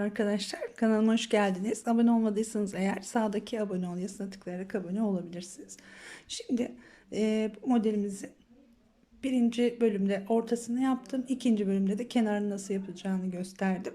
arkadaşlar. Kanalıma hoş geldiniz. Abone olmadıysanız eğer sağdaki abone ol yazısına tıklayarak abone olabilirsiniz. Şimdi bu modelimizi birinci bölümde ortasını yaptım. İkinci bölümde de kenarını nasıl yapacağını gösterdim.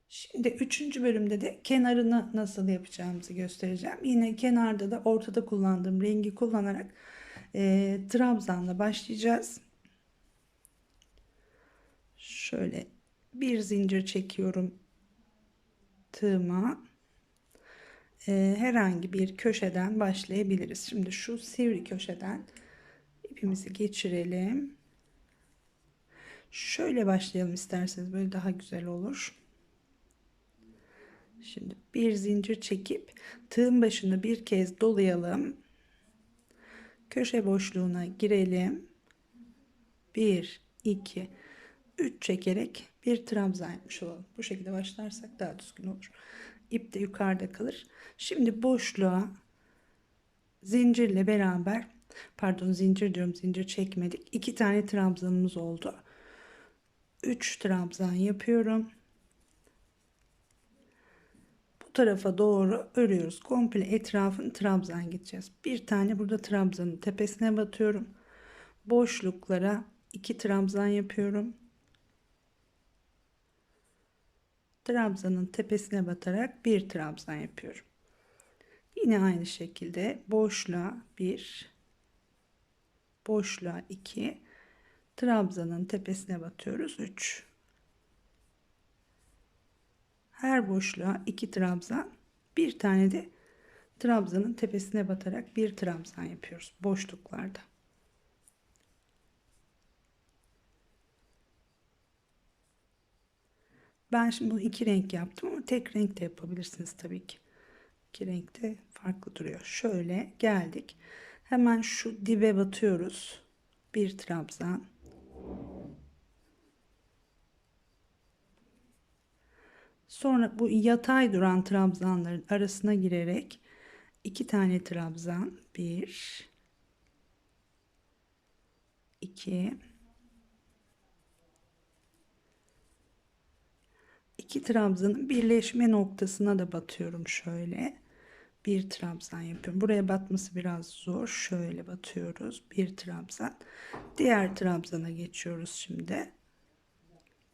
Şimdi üçüncü bölümde de kenarını nasıl yapacağımızı göstereceğim. Yine kenarda da ortada kullandığım rengi kullanarak trabzanla başlayacağız. Şöyle bir zincir çekiyorum tığıma. Herhangi bir köşeden başlayabiliriz. Şimdi şu sivri köşeden ipimizi geçirelim. Şöyle başlayalım isterseniz, böyle daha güzel olur. Şimdi bir zincir çekip tığın başını bir kez dolayalım. Köşe boşluğuna girelim. 1 2 3 çekerek bir trabzan yapmış olalım. Bu şekilde başlarsak daha düzgün olur. İp de yukarıda kalır. Şimdi boşluğa zincirle beraber, pardon zincir diyorum, zincir çekmedik. 2 tane trabzanımız oldu. 3 trabzan yapıyorum. Bu tarafa doğru örüyoruz. Komple etrafını trabzan gideceğiz. Bir tane burada trabzanın tepesine batıyorum. Boşluklara 2 trabzan yapıyorum. Trabzanın tepesine batarak bir trabzan yapıyorum. Yine aynı şekilde boşluğa 1, boşluğa 2, trabzanın tepesine batıyoruz 3. Her boşluğa 2 trabzan, bir tane de trabzanın tepesine batarak bir trabzan yapıyoruz boşluklarda. Ben şimdi bunu iki renk yaptım ama tek renk de yapabilirsiniz tabii ki. İki renk de farklı duruyor. Şöyle geldik. Hemen şu dibe batıyoruz. Bir trabzan. Sonra bu yatay duran trabzanların arasına girerek 2 tane trabzan, 1 2 2 trabzanın birleşme noktasına da batıyorum. Şöyle bir trabzan yapıyorum. Buraya batması biraz zor. Şöyle batıyoruz. Bir trabzan. Diğer trabzana geçiyoruz şimdi.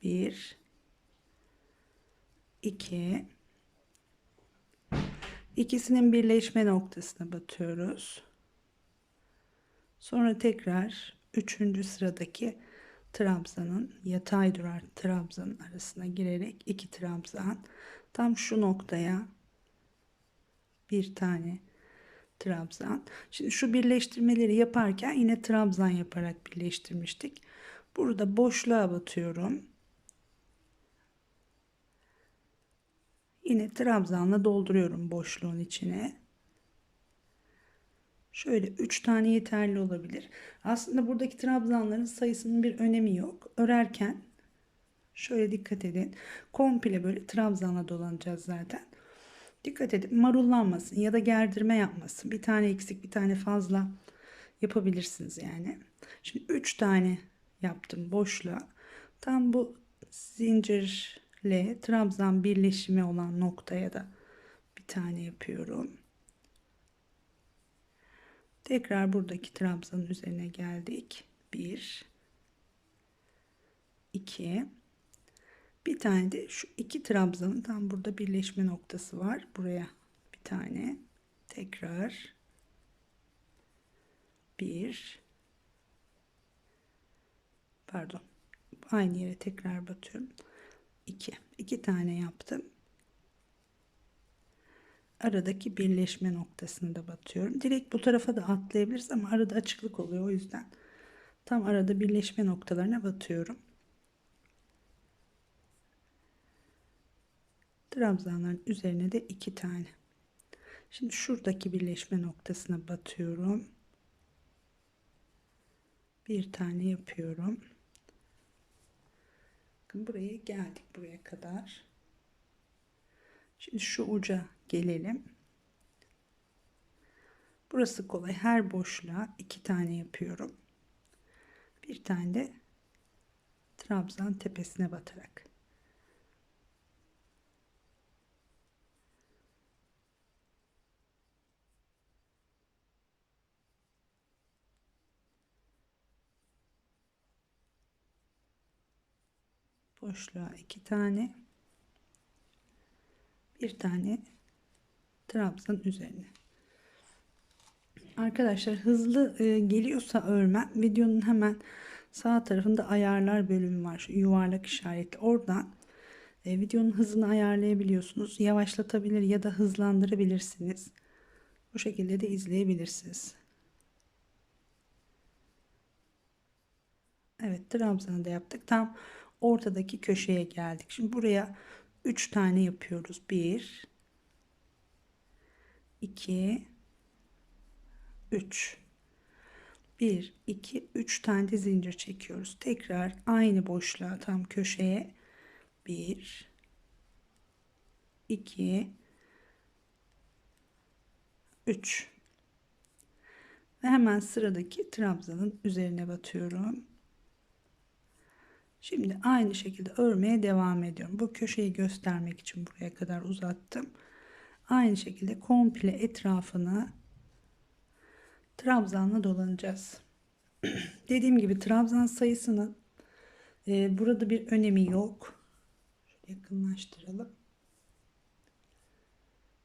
1 2 ikisinin birleşme noktasına batıyoruz. Sonra tekrar 3. sıradaki trabzanın, yatay duran trabzanın arasına girerek 2 trabzan, tam şu noktaya bir tane trabzan. Şimdi şu birleştirmeleri yaparken yine trabzan yaparak birleştirmiştik. Burada boşluğa batıyorum. Yine trabzanla dolduruyorum boşluğun içine. Şöyle 3 tane yeterli olabilir. Aslında buradaki trabzanların sayısının bir önemi yok. Örerken şöyle dikkat edin. Komple böyle trabzanla dolanacağız zaten. Dikkat edin marullanmasın ya da gerdirme yapmasın. Bir tane eksik, bir tane fazla yapabilirsiniz yani. Şimdi 3 tane yaptım boşluğa. Tam bu zincirle trabzan birleşimi olan noktaya da bir tane yapıyorum. Tekrar buradaki trabzanın üzerine geldik. 1 2 bir tane de şu iki trabzanın tam burada birleşme noktası var. Buraya bir tane tekrar 1 pardon aynı yere tekrar batıyorum. 2 tane yaptım. Aradaki birleşme noktasını da batıyorum. Direkt bu tarafa da atlayabiliriz ama arada açıklık oluyor, o yüzden tam arada birleşme noktalarına batıyorum. Trabzanların üzerine de 2 tane. Şimdi şuradaki birleşme noktasına batıyorum. Bir tane yapıyorum. Bakın buraya geldik, buraya kadar. Şimdi şu uca gelelim. Burası kolay. Her boşluğa 2 tane yapıyorum. Bir tane de trabzan tepesine batarak. boşluğa 2 tane, bir tane trabzan üzerine. Arkadaşlar hızlı geliyorsa örmem, videonun hemen sağ tarafında ayarlar bölümü var. Şu yuvarlak işaretli. Oradan videonun hızını ayarlayabiliyorsunuz. Yavaşlatabilir ya da hızlandırabilirsiniz. Bu şekilde de izleyebilirsiniz. Evet, trabzanı da yaptık. Tam ortadaki köşeye geldik. Şimdi buraya 3 tane yapıyoruz. 1 2 3 1 2 3 tane de zincir çekiyoruz. Tekrar aynı boşluğa tam köşeye 1 2 3 ve hemen sıradaki trabzanın üzerine batıyorum. Şimdi aynı şekilde örmeye devam ediyorum. Bu köşeyi göstermek için buraya kadar uzattım. Aynı şekilde komple etrafını trabzanla dolanacağız. Dediğim gibi trabzan sayısının burada bir önemi yok. Şöyle yakınlaştıralım.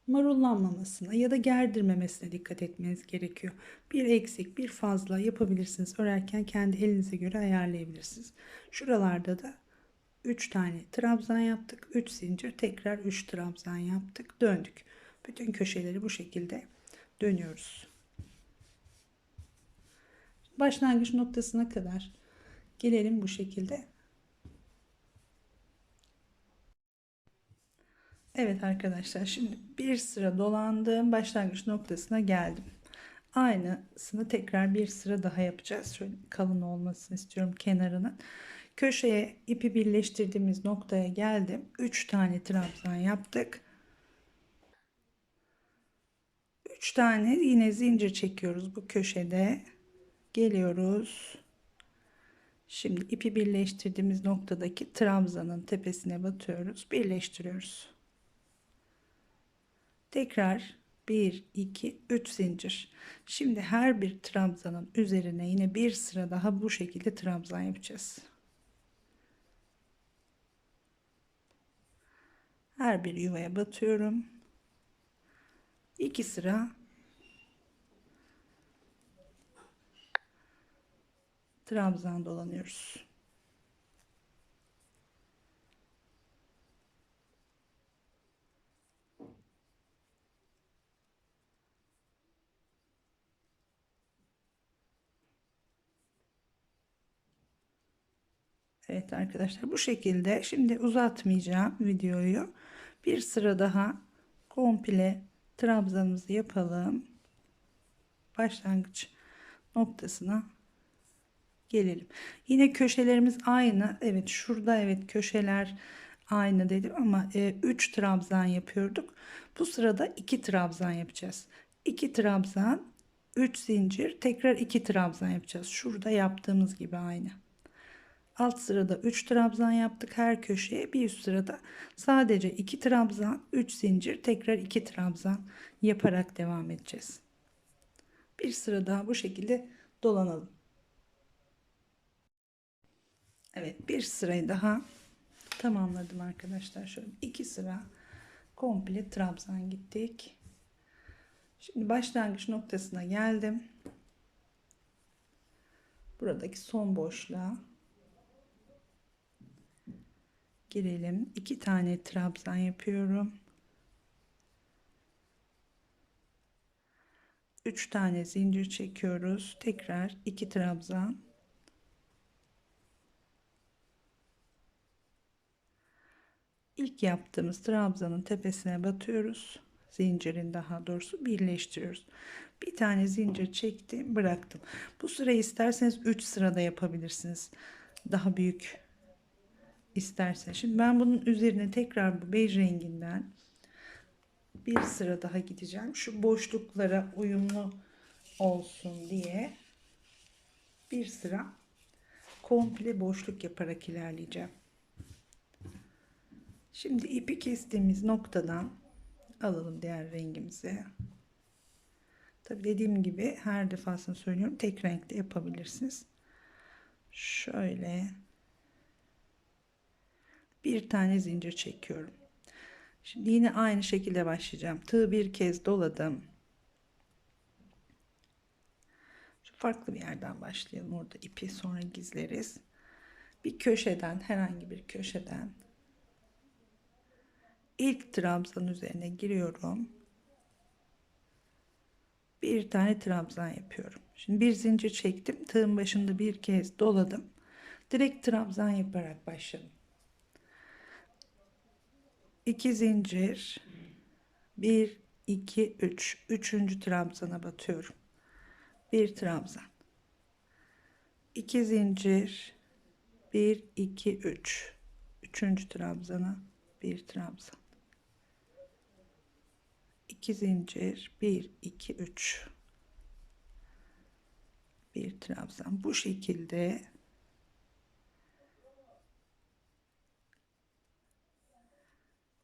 Marullanmamasına ya da gerdirmemesine dikkat etmeniz gerekiyor. Bir eksik, bir fazla yapabilirsiniz. Örerken kendi elinize göre ayarlayabilirsiniz. Şuralarda da 3 tane trabzan yaptık. 3 zincir, tekrar 3 trabzan yaptık. Döndük. Bütün köşeleri bu şekilde dönüyoruz. Başlangıç noktasına kadar gelelim bu şekilde. Evet arkadaşlar, şimdi bir sıra dolandığım başlangıç noktasına geldim. Aynısını tekrar bir sıra daha yapacağız. Şöyle kalın olmasını istiyorum kenarının. Köşeye ipi birleştirdiğimiz noktaya geldim. 3 tane trabzan yaptık. 3 tane yine zincir çekiyoruz bu köşede. Geliyoruz. Şimdi ipi birleştirdiğimiz noktadaki trabzanın tepesine batıyoruz. Birleştiriyoruz. Tekrar 1 2 3 zincir. Şimdi her bir trabzanın üzerine yine bir sıra daha bu şekilde trabzan yapacağız. Her bir yuvaya batıyorum. 2 sıra trabzan dolanıyoruz. Evet arkadaşlar, bu şekilde şimdi uzatmayacağım videoyu. Bir sıra daha komple trabzanımızı yapalım. Başlangıç noktasına gelelim. Yine köşelerimiz aynı. Evet, şurada evet köşeler aynı dedim ama 3 trabzan yapıyorduk. Bu sırada 2 trabzan yapacağız. 2 trabzan, 3 zincir, tekrar 2 trabzan yapacağız. Şurada yaptığımız gibi aynı. Alt sırada 3 trabzan yaptık her köşeye. Bir üst sırada sadece 2 trabzan, 3 zincir, tekrar 2 trabzan yaparak devam edeceğiz. Bir sıra daha bu şekilde dolanalım. Evet, bir sırayı daha tamamladım arkadaşlar. Şöyle 2 sıra komple trabzan gittik. Şimdi başlangıç noktasına geldim. Buradaki son boşluğa girelim. 2 tane trabzan yapıyorum. 3 tane zincir çekiyoruz. Tekrar 2 trabzan. İlk yaptığımız trabzanın tepesine batıyoruz. Zincirin daha doğrusu birleştiriyoruz. Bir tane zincir çektim, bıraktım. Bu sırayı isterseniz 3 sırada yapabilirsiniz. Daha büyük isterseniz. Şimdi ben bunun üzerine tekrar bu bej renginden bir sıra daha gideceğim. Şu boşluklara uyumlu olsun diye bir sıra komple boşluk yaparak ilerleyeceğim. Şimdi ipi kestiğimiz noktadan alalım diğer rengimizi. Tabi dediğim gibi her defasında söylüyorum, tek renkte yapabilirsiniz. Şöyle Bir tane zincir çekiyorum. Şimdi yine aynı şekilde başlayacağım. Tığı bir kez doladım. Şu farklı bir yerden başlayalım. Orada ipi sonra gizleriz. Bir köşeden, herhangi bir köşeden ilk trabzan üzerine giriyorum. Bir tane trabzan yapıyorum. Şimdi bir zincir çektim. Tığın başında bir kez doladım. Direkt trabzan yaparak başladım. 2 zincir, 1 2 3, üçüncü trabzana batıyorum. Bir trabzan, 2 zincir, 1 2 3, üçüncü trabzana bir trabzan, 2 zincir, 1 2 3, bir trabzan. Bu şekilde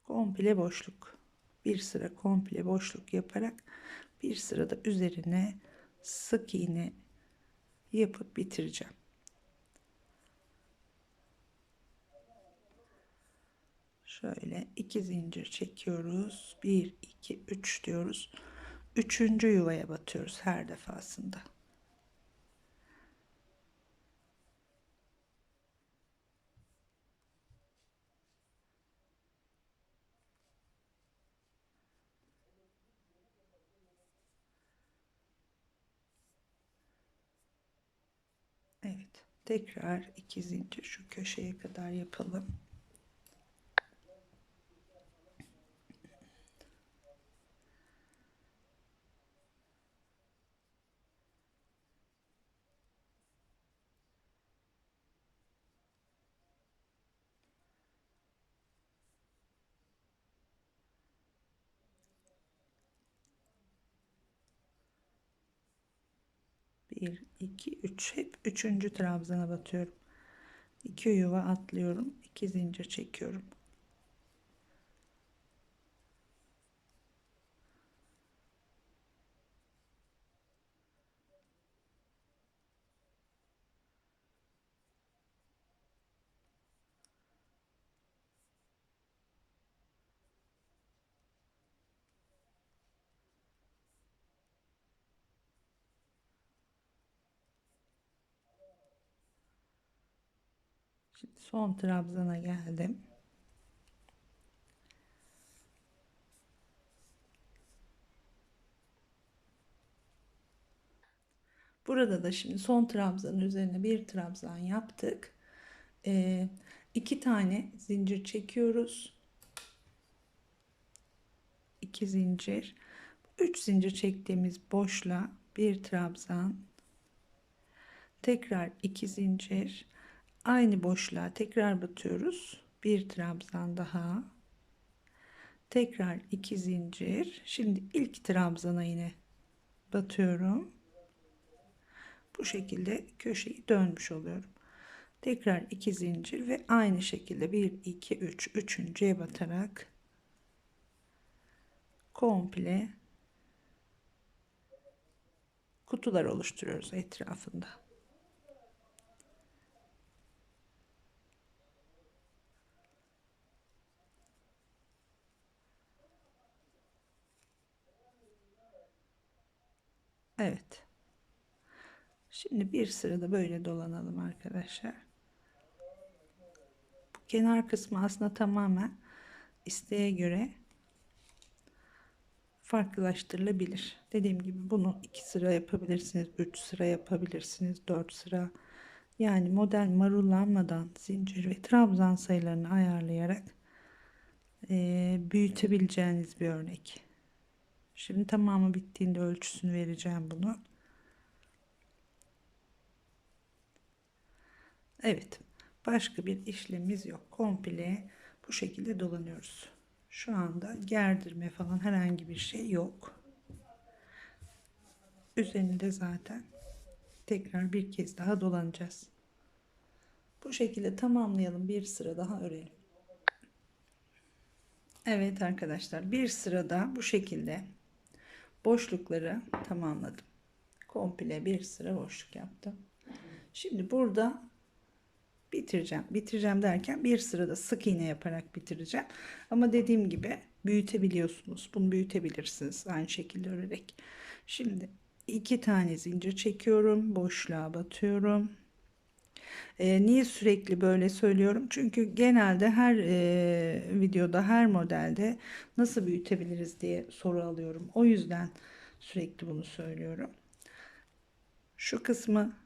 komple boşluk, bir sıra komple boşluk yaparak bir sırada üzerine sık iğne yapıp bitireceğim. Şöyle 2 zincir çekiyoruz. 1 2 3 diyoruz. Üçüncü yuvaya batıyoruz her defasında. Evet, tekrar 2 zincir şu köşeye kadar yapalım. Bir 2 3, hep üçüncü trabzana batıyorum. 2 yuva atlıyorum. 2 zincir çekiyorum. Şimdi son trabzana geldim. Burada da şimdi son trabzanın üzerine bir trabzan yaptık. 2 tane zincir çekiyoruz. 2 zincir, 3 zincir çektiğimiz boşluğa bir trabzan, tekrar 2 zincir, aynı boşluğa tekrar batıyoruz. Bir trabzan daha, tekrar 2 zincir. Şimdi ilk trabzana yine batıyorum. Bu şekilde köşeyi dönmüş oluyorum. Tekrar 2 zincir ve aynı şekilde 1 2 3, üçüncüye batarak komple kutular oluşturuyoruz etrafında. Evet. Şimdi bir sırada böyle dolanalım arkadaşlar. Bu kenar kısmı aslında tamamen isteğe göre farklılaştırılabilir. Dediğim gibi bunu 2 sıra yapabilirsiniz, 3 sıra yapabilirsiniz, 4 sıra. Yani model marullanmadan zincir ve trabzan sayılarını ayarlayarak büyütebileceğiniz bir örnek. Şimdi tamamı bittiğinde ölçüsünü vereceğim bunu. Evet, başka bir işlemimiz yok. Komple bu şekilde dolanıyoruz. Şu anda gerdirme falan herhangi bir şey yok. Üzerinde zaten tekrar bir kez daha dolanacağız. Bu şekilde tamamlayalım. Bir sıra daha örelim. Evet arkadaşlar, bir sırada bu şekilde boşlukları tamamladım. Komple bir sıra boşluk yaptım. Şimdi burada bitireceğim. Bitireceğim derken bir sırada sık iğne yaparak bitireceğim. Ama dediğim gibi büyütebiliyorsunuz. Bunu büyütebilirsiniz aynı şekilde örerek. Şimdi 2 tane zincir çekiyorum. Boşluğa batıyorum. Niye sürekli böyle söylüyorum? Çünkü genelde her videoda, her modelde nasıl büyütebiliriz diye soru alıyorum. O yüzden sürekli bunu söylüyorum. Şu kısmı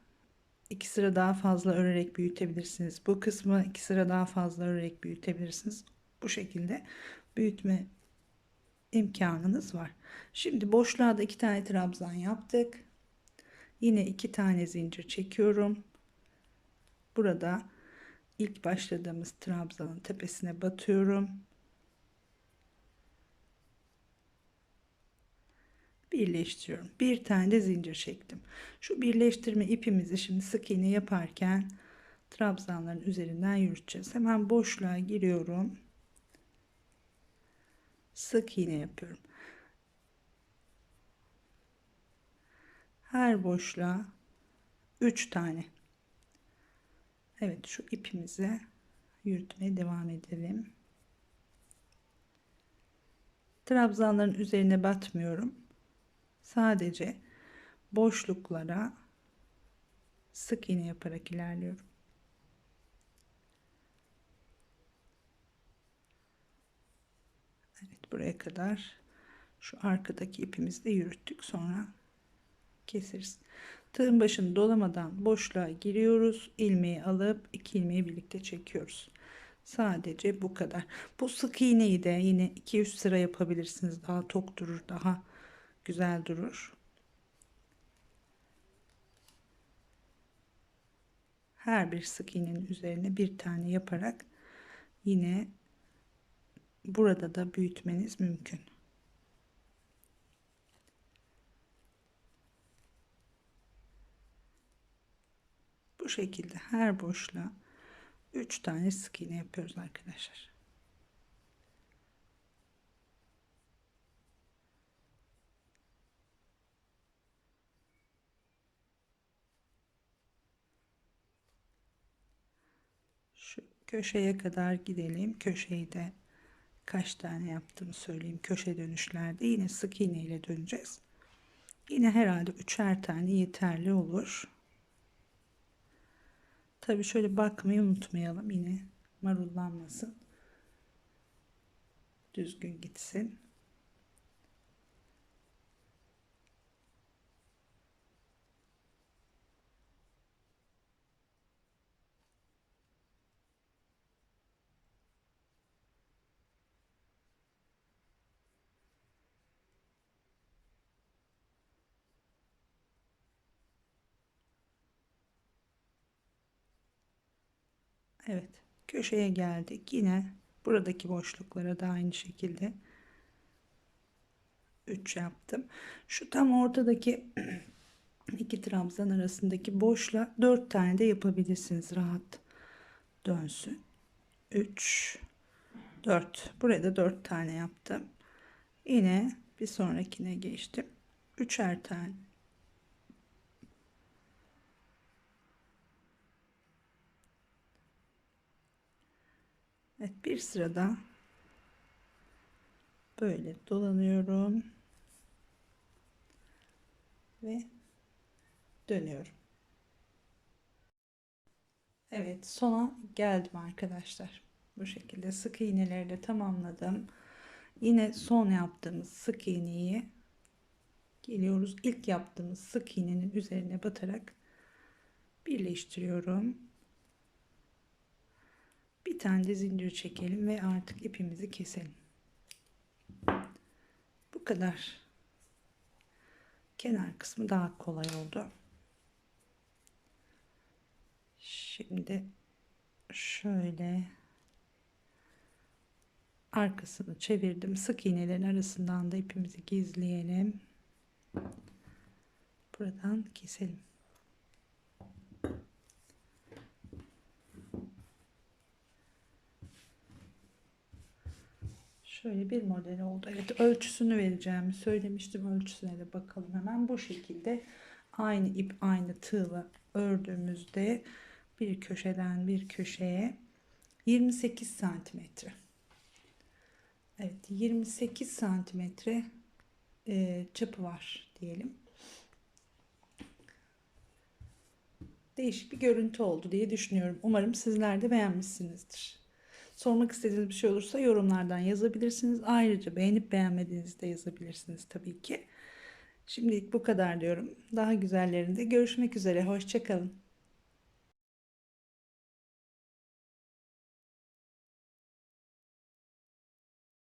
2 sıra daha fazla örerek büyütebilirsiniz. Bu kısmı 2 sıra daha fazla örerek büyütebilirsiniz. Bu şekilde büyütme imkanınız var. Şimdi boşluğa da 2 tane trabzan yaptık. Yine 2 tane zincir çekiyorum. Burada ilk başladığımız trabzanın tepesine batıyorum. Birleştiriyorum. Bir tane de zincir çektim. Şu birleştirme ipimizi şimdi sık iğne yaparken trabzanların üzerinden yürüteceğiz. Hemen boşluğa giriyorum. Sık iğne yapıyorum. Her boşluğa 3 tane. Evet, şu ipimize yürütmeye devam edelim. Trabzanların üzerine batmıyorum. Sadece boşluklara sık iğne yaparak ilerliyorum. Evet, buraya kadar şu arkadaki ipimizi de yürüttük. Sonra keseriz. Tığın başını dolamadan boşluğa giriyoruz. İlmeği alıp 2 ilmeği birlikte çekiyoruz. Sadece bu kadar. Bu sık iğneyi de yine 2-3 sıra yapabilirsiniz. Daha tok durur, daha güzel durur. Her bir sık iğnenin üzerine bir tane yaparak yine burada da büyütmeniz mümkün. Bu şekilde her boşluğa 3 tane sık iğne yapıyoruz arkadaşlar. Şu köşeye kadar gidelim. Köşeyi de kaç tane yaptığımı söyleyeyim. Köşe dönüşlerde yine sık iğne ile döneceğiz. Yine herhalde 3'er tane yeterli olur. Tabii şöyle bakmayı unutmayalım. Yine marullanmasın. Düzgün gitsin. Evet. Köşeye geldik. Yine buradaki boşluklara da aynı şekilde 3 yaptım. Şu tam ortadaki iki trabzan arasındaki boşluğa 4 tane de yapabilirsiniz. Rahat dönsün. 3 4. Buraya da 4 tane yaptım. Yine bir sonrakine geçtim. 3'er tane. Evet, bir sırada böyle dolanıyorum ve dönüyorum. Evet, sona geldim arkadaşlar. Bu şekilde sık iğnelerle tamamladım. Yine son yaptığımız sık iğneyi geliyoruz. İlk yaptığımız sık iğnenin üzerine batarak birleştiriyorum. Bir tane de zincir çekelim ve artık ipimizi keselim. Bu kadar. Kenar kısmı daha kolay oldu. Şimdi şöyle arkasını çevirdim. Sık iğnelerin arasından da ipimizi gizleyelim. Buradan keselim. Şöyle bir model oldu. Evet, ölçüsünü vereceğimi söylemiştim. Ölçüsüne de bakalım hemen. Bu şekilde aynı ip aynı tığla ördüğümüzde Bir köşeden bir köşeye 28 santimetre. Evet, 28 santimetre çapı var diyelim. Değişik bir görüntü oldu diye düşünüyorum. Umarım sizler de beğenmişsinizdir. Sormak istediğiniz bir şey olursa yorumlardan yazabilirsiniz. Ayrıca beğenip beğenmediğinizi de yazabilirsiniz tabii ki. Şimdilik bu kadar diyorum. Daha güzellerinde görüşmek üzere. Hoşça kalın.